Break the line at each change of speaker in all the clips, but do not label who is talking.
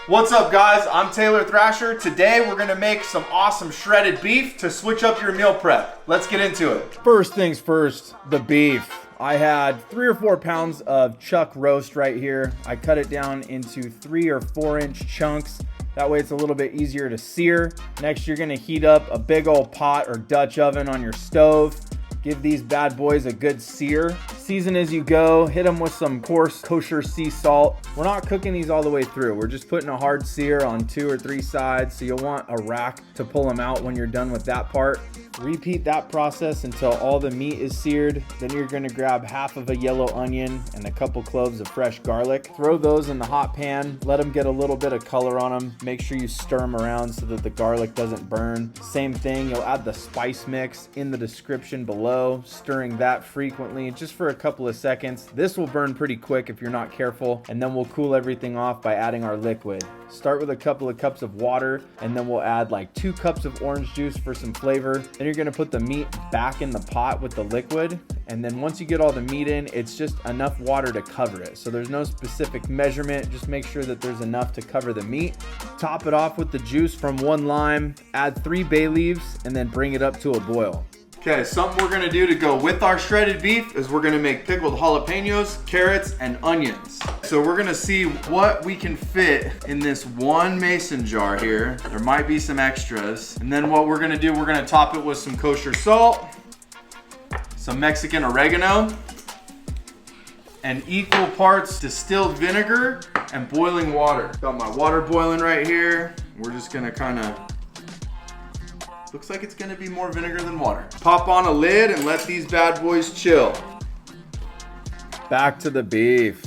What's up guys, I'm Taylor Thrasher. Today we're gonna make some awesome shredded beef to switch up your meal prep. Let's get into it.
First things first, the beef. I had 3 or 4 pounds of chuck roast right here. I cut it down into 3 or 4 inch chunks. That way it's a little bit easier to sear. Next, you're gonna heat up a big old pot or Dutch oven on your stove. Give these bad boys a good sear. Season as you go, hit them with some coarse kosher sea salt. We're not cooking these all the way through. We're just putting a hard sear on 2 or 3 sides, so you'll want a rack to pull them out when you're done with that part. Repeat that process until all the meat is seared. Then you're gonna grab half of a yellow onion and a couple cloves of fresh garlic. Throw those in the hot pan, let them get a little bit of color on them. Make sure you stir them around so that the garlic doesn't burn. Same thing, you'll add the spice mix in the description below, stirring that frequently just for a couple of seconds. This will burn pretty quick if you're not careful, and then we'll cool everything off by adding our liquid. Start with a couple of cups of water, and then we'll add like 2 cups of orange juice for some flavor. Then you're gonna put the meat back in the pot with the liquid, and then once you get all the meat in, it's just enough water to cover it. So there's no specific measurement, just make sure that there's enough to cover the meat. Top it off with the juice from 1 lime, add 3 bay leaves, and then bring it up to a boil.
Okay, something we're gonna do to go with our shredded beef is we're gonna make pickled jalapeños, carrots, and onions. So we're gonna see what we can fit in this 1 mason jar here. There might be some extras. And then what we're gonna do, we're gonna top it with some kosher salt, some Mexican oregano, and equal parts distilled vinegar and boiling water. Got my water boiling right here. We're just gonna looks like it's gonna be more vinegar than water. Pop on a lid and let these bad boys chill.
Back to the beef.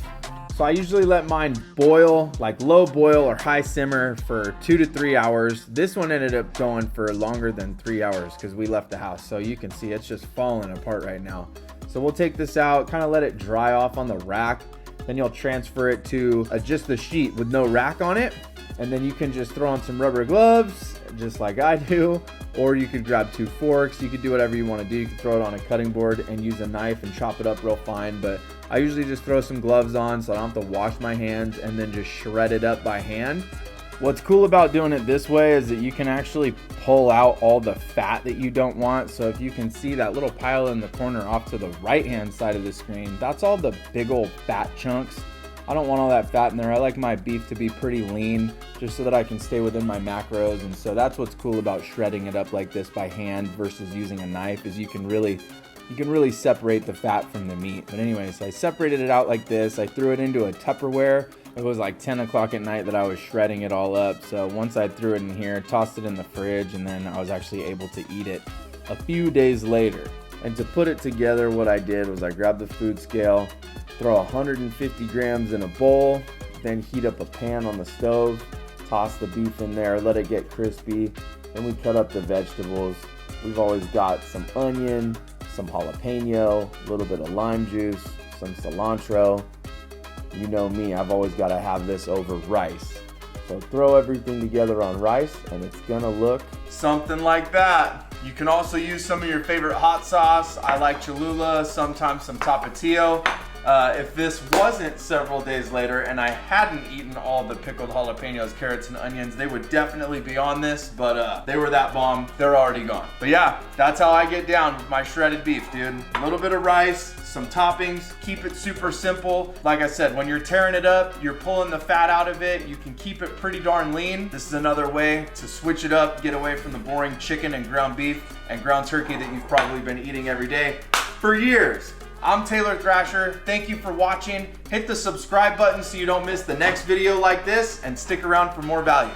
So I usually let mine boil, like low boil or high simmer, for 2 to 3 hours. This one ended up going for longer than 3 hours because we left the house. So you can see it's just falling apart right now. So we'll take this out, kind of let it dry off on the rack. Then you'll transfer it to just the sheet with no rack on it. And then you can just throw on some rubber gloves, just like I do. Or you could grab 2 forks. You could do whatever you want to do. You could throw it on a cutting board and use a knife and chop it up real fine. But I usually just throw some gloves on so I don't have to wash my hands and then just shred it up by hand. What's cool about doing it this way is that you can actually pull out all the fat that you don't want. So if you can see that little pile in the corner off to the right-hand side of the screen, that's all the big old fat chunks. I don't want all that fat in there. I like my beef to be pretty lean just so that I can stay within my macros. And so that's what's cool about shredding it up like this by hand versus using a knife, is you can really separate the fat from the meat. But anyway, so I separated it out like this. I threw it into a Tupperware. It was like 10 o'clock at night that I was shredding it all up. So once I threw it in here, tossed it in the fridge, and then I was actually able to eat it a few days later. And to put it together, what I did was I grabbed the food scale, throw 150 grams in a bowl, then heat up a pan on the stove, toss the beef in there, let it get crispy. Then we cut up the vegetables. We've always got some onion, some jalapeno, a little bit of lime juice, some cilantro. You know me, I've always got to have this over rice. So throw everything together on rice and it's gonna look
something like that. You can also use some of your favorite hot sauce. I like Cholula, sometimes some Tapatio. If this wasn't several days later and I hadn't eaten all the pickled jalapenos, carrots, and onions, they would definitely be on this, but they were that bomb, they're already gone. But yeah, that's how I get down with my shredded beef, dude. A little bit of rice, some toppings, keep it super simple. Like I said, when you're tearing it up, you're pulling the fat out of it, you can keep it pretty darn lean. This is another way to switch it up, get away from the boring chicken and ground beef and ground turkey that you've probably been eating every day for years. I'm Taylor Thrasher. Thank you for watching. Hit the subscribe button so you don't miss the next video like this, and stick around for more value.